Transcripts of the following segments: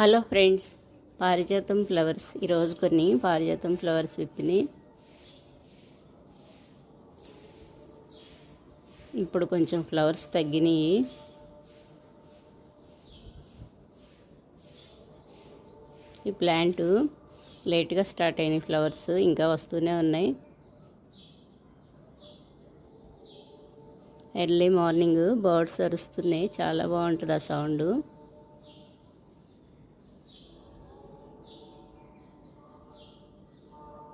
Hello friends, పారిజాతం flowers ఈరోజు కొన్ని పారిజాతం ఫ్లవర్స్ విప్పినాయి. ఇప్పుడు కొంచెం ఫ్లవర్స్ తగ్గినాయి. ఈ ప్లాంట్ లేట్గా స్టార్ట్ అయినాయి, ఫ్లవర్స్ ఇంకా వస్తూనే ఉన్నాయి. ఎర్లీ మార్నింగ్ బర్డ్స్ అరుస్తున్నాయి, చాలా బాగుంటుంది ఆ సౌండ్.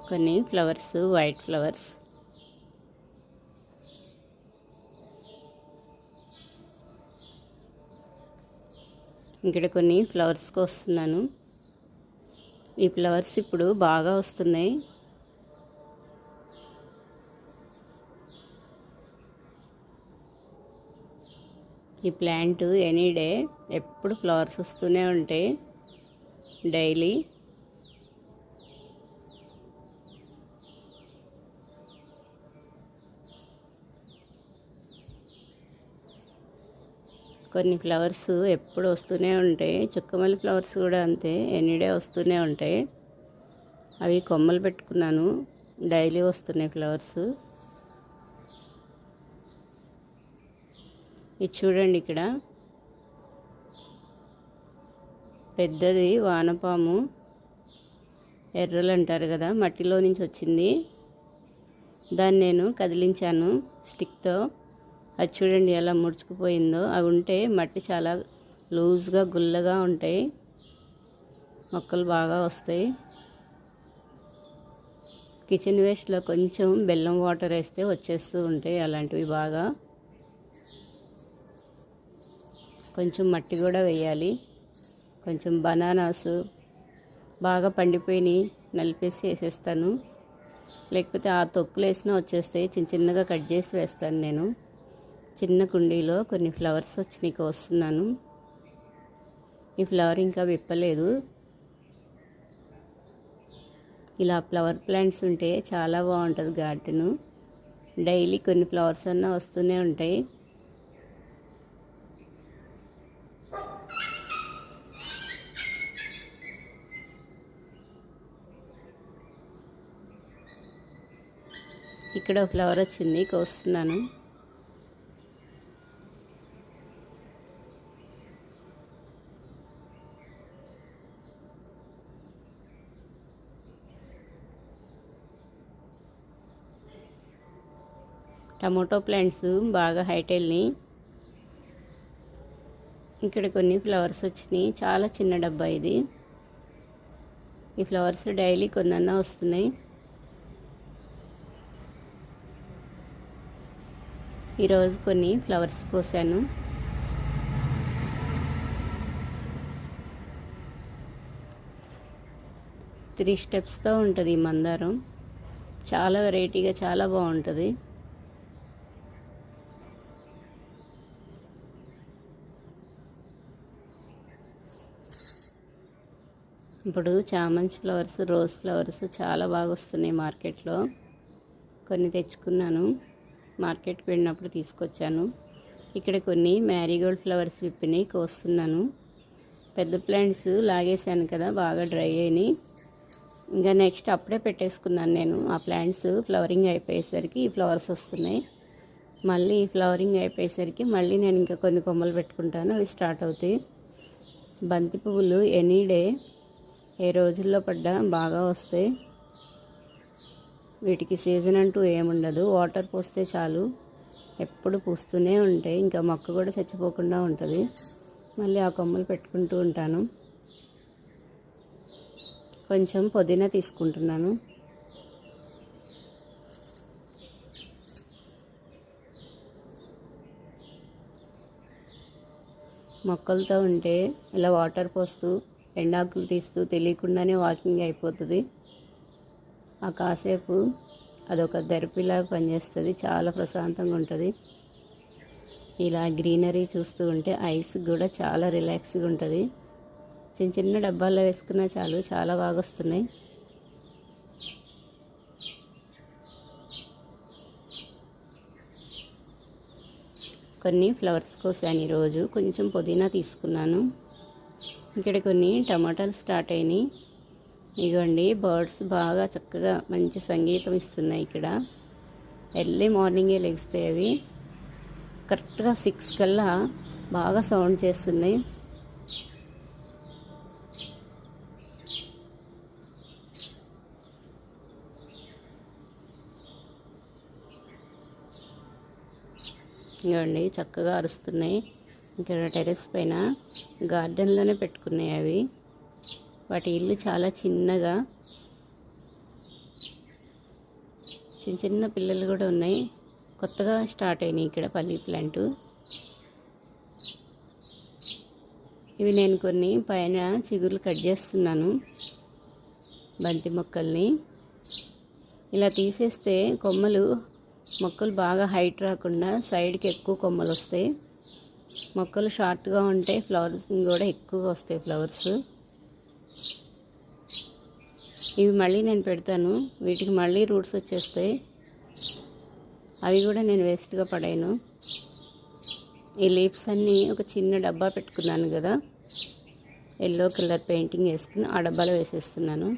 కొన్ని ఫ్లవర్స్ వైట్ ఫ్లవర్స్, ఇక్కడ కొన్ని ఫ్లవర్స్కి వస్తున్నాను. ఈ ఫ్లవర్స్ ఇప్పుడు బాగా వస్తున్నాయి. ఈ ప్లాంట్ ఎనీ డే ఎప్పుడు ఫ్లవర్స్ వస్తూనే ఉంటాయి డైలీ. కొన్ని ఫ్లవర్స్ ఎప్పుడు వస్తూనే ఉంటాయి. చుక్కమల్లి ఫ్లవర్స్ కూడా అంతే, ఎనీడే వస్తూనే ఉంటాయి. అవి కొమ్మలు పెట్టుకున్నాను, డైలీ వస్తున్నాయి ఫ్లవర్స్. ఇది చూడండి, ఇక్కడ పెద్దది వానపాము, ఎర్రలు అంటారు కదా, మట్టిలో నుంచి వచ్చింది. దాన్ని నేను కదిలించాను స్టిక్తో. అది చూడండి ఎలా ముడుచుకుపోయిందో. అవి ఉంటే మట్టి చాలా లూజ్గా గుల్లగా ఉంటాయి, మొక్కలు బాగా వస్తాయి. కిచెన్ వేస్ట్లో కొంచెం బెల్లం వాటర్ వేస్తే వచ్చేస్తూ ఉంటాయి అలాంటివి. బాగా కొంచెం మట్టి కూడా వేయాలి. కొంచెం బనానాస్ బాగా పండిపోయినాయి నలిపేసి వేసేస్తాను, లేకపోతే ఆ తొక్కులు వేసినా వచ్చేస్తాయి. చిన్న చిన్నగా కట్ చేసి వేస్తాను నేను. చిన్న కుండీలో కొన్ని ఫ్లవర్స్ వచ్చినాయి, కోస్తున్నాను. ఈ ఫ్లవర్ ఇంకా విప్పలేదు. ఇలా ఫ్లవర్ ప్లాంట్స్ ఉంటే చాలా బాగుంటుంది గార్డెను. డైలీ కొన్ని ఫ్లవర్స్ అన్నా వస్తూనే ఉంటాయి. ఇక్కడ ఫ్లవర్ వచ్చింది, కోస్తున్నాను. టమోటో ప్లాంట్స్ బాగా హైట్ వెళ్ళినాయి. ఇక్కడ కొన్ని ఫ్లవర్స్ వచ్చినాయి, చాలా చిన్న డబ్బా ఇది. ఈ ఫ్లవర్స్ డైలీ కొన్నన్నా వస్తున్నాయి. ఈరోజు కొన్ని ఫ్లవర్స్ కోసాను. త్రీ స్టెప్స్తో ఉంటుంది ఈ మందారం, చాలా వెరైటీగా చాలా బాగుంటుంది. ఇప్పుడు చామంతి ఫ్లవర్స్, రోజ్ ఫ్లవర్స్ చాలా బాగా వస్తున్నాయి మార్కెట్లో. కొన్ని తెచ్చుకున్నాను, మార్కెట్కి వెళ్ళినప్పుడు తీసుకొచ్చాను. ఇక్కడ కొన్ని మ్యారీగోల్డ్ ఫ్లవర్స్ విప్పినాయి, కోస్తున్నాను. పెద్ద ప్లాంట్స్ లాగేసాను కదా, బాగా డ్రై అయినాయి. ఇంకా నెక్స్ట్ అప్పుడే పెట్టేసుకున్నాను నేను. ఆ ప్లాంట్స్ ఫ్లవరింగ్ అయిపోయేసరికి ఈ ఫ్లవర్స్ వస్తున్నాయి. మళ్ళీ ఫ్లవరింగ్ అయిపోయేసరికి మళ్ళీ నేను ఇంకా కొన్ని కొమ్మలు పెట్టుకుంటాను, అవి స్టార్ట్ అవుతాయి. బంతి పువ్వులు ఎనీ డే ఏ రోజుల్లో పడ్డా బాగా వస్తాయి. వీటికి సీజన్ అంటూ ఏముండదు, వాటర్ పోస్తే చాలు ఎప్పుడు పూస్తూనే ఉంటాయి. ఇంకా మొక్క కూడా చచ్చిపోకుండా ఉంటుంది. మళ్ళీ ఆ కొమ్మలు పెట్టుకుంటూ ఉంటాను. కొంచెం పుదీనా తీసుకుంటున్నాను. మొక్కలతో ఉంటే ఇలా వాటర్ పోస్తూ ఎండాకులు తీస్తూ తెలియకుండానే వాకింగ్ అయిపోతుంది. ఆ కాసేపు అదొక థెరపీలాగా పనిచేస్తుంది, చాలా ప్రశాంతంగా ఉంటుంది. ఇలా గ్రీనరీ చూస్తూ ఉంటే ఐస్ కూడా చాలా రిలాక్స్గా ఉంటుంది. చిన్న చిన్న డబ్బాల్లో వేసుకున్నా చాలు, చాలా బాగా వస్తున్నాయి. కొన్ని ఫ్లవర్స్ కోసాను ఈరోజు. కొంచెం పుదీనా తీసుకున్నాను. ఇక్కడ కొన్ని టమాటాలు స్టార్ట్ అయినాయి. ఇగోండి బర్డ్స్ బాగా చక్కగా మంచి సంగీతం ఇస్తున్నాయి. ఇక్కడ ఎర్లీ మార్నింగే లెగిస్తాయి అవి. కరెక్ట్గా 6 కల్లా బాగా సౌండ్ చేస్తున్నాయి. ఇవ్వండి చక్కగా అరుస్తున్నాయి. ఇక్కడ టెర్రస్ పైన గార్డెన్లోనే పెట్టుకున్నాయి అవి. వాటి ఇల్లు చాలా చిన్నగా, చిన్న చిన్న పిల్లలు కూడా ఉన్నాయి. కొత్తగా స్టార్ట్ అయినాయి ఇక్కడ పల్లీ ప్లాంట్. ఇవి నేను కొన్ని పైన చిగుర్లు కట్ చేస్తున్నాను, బంతి మొక్కల్ని. ఇలా తీసేస్తే మొక్కలు బాగా హైట్ రాకుండా సైడ్కి ఎక్కువ కొమ్మలు వస్తాయి. మొక్కలు షార్ట్గా ఉంటే ఫ్లవర్సింగ్ కూడా ఎక్కువగా వస్తాయి ఫ్లవర్స్. ఇవి మళ్ళీ నేను పెడతాను, వీటికి మళ్ళీ రూట్స్ వచ్చేస్తాయి. అవి కూడా నేను వేస్ట్గా పడాను. ఈ లీవ్స్ అన్నీ ఒక చిన్న డబ్బా పెట్టుకున్నాను కదా, ఎల్లో కలర్ పెయింటింగ్ వేసుకుని ఆ డబ్బాలో వేసేస్తున్నాను.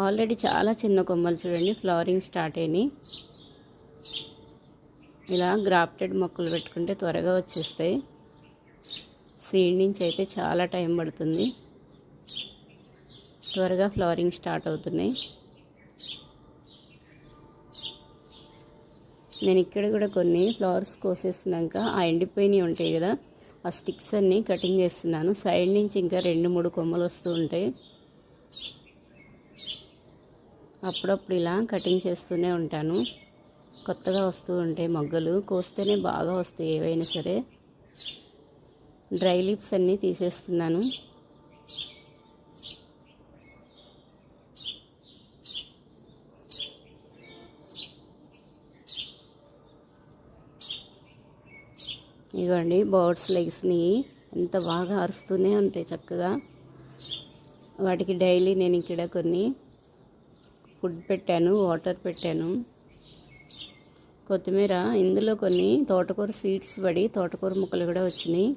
ఆల్రెడీ చాలా చిన్న కొమ్మలు చూడండి ఫ్లవరింగ్ స్టార్ట్ అయినాయి. ఇలా గ్రాఫ్టెడ్ మొక్కలు పెట్టుకుంటే త్వరగా వచ్చేస్తాయి. సీడ్ నుంచి అయితే చాలా టైం పడుతుంది. త్వరగా ఫ్లవరింగ్ స్టార్ట్ అవుతున్నాయి. నేను ఇక్కడ కూడా కొన్ని ఫ్లవర్స్ కోసేసినాక ఆ ఎండిపోయినవి ఉంటాయి కదా, ఆ స్టిక్స్ అన్నీ కటింగ్ చేస్తున్నాను. సైడ్ నుంచి ఇంకా 2-3 కొమ్మలు వస్తూ ఉంటాయి. అప్పుడప్పుడు ఇలా కటింగ్ చేస్తూనే ఉంటాను. కొత్తగా వస్తూ ఉంటాయి మొగ్గలు. కోస్తేనే బాగా వస్తాయి ఏవైనా సరే. డ్రై లీవ్స్ అన్నీ తీసేస్తున్నాను. ఇదిగోండి బర్డ్స్ లెగ్స్ని ఎంత బాగా అరుస్తూనే ఉంటాయి చక్కగా. వాటికి డైలీ నేను ఇక్కడ కొన్ని ఫుడ్ పెట్టాను, వాటర్ పెట్టాను. కొత్తిమీర, ఇందులో కొన్ని తోటకూర సీడ్స్ పడి తోటకూర ముక్కలు కూడా వచ్చినాయి.